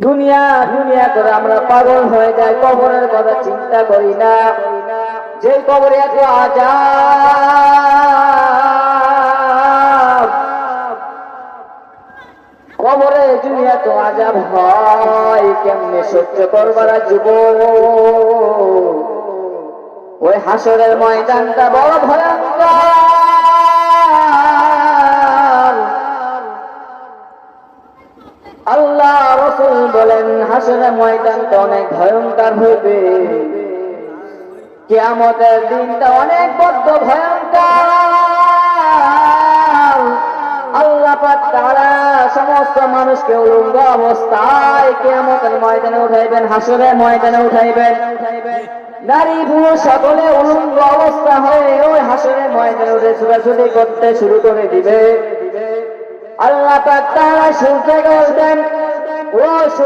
দুনিয়া দুনিয়া করে আমরা পাগল হয়ে যাই, কবরের কথা চিন্তা করি না। যে কবরে এত আযাব, কবরে যদি এত আযাব হয়, কেমনে সহ্য করবার যুবক? ওই হাসরের ময়দানটা বড় ভয়ঙ্কর। আল্লাহ রাসূল বলেন হাসরের ময়দানটা অনেক ভয়ঙ্কর হইবে, কিয়ামতের দিনটা অনেক বড় ভয়ঙ্কর। আল্লাহ পাক তাআলা সমস্ত মানুষকে উলঙ্গ অবস্থায় কিয়ামতের ময়দানে উঠাইবেন, হাসরের ময়দানে উঠাইবেন। নারী পুরুষ সকলে উলঙ্গ অবস্থা হয়ে ওই হাসরের ময়দানে উঠে ছোটাছুটি করতে শুরু করে দিবে। আল্লাহ পাক তাআলা শুনতে বলতেন, ও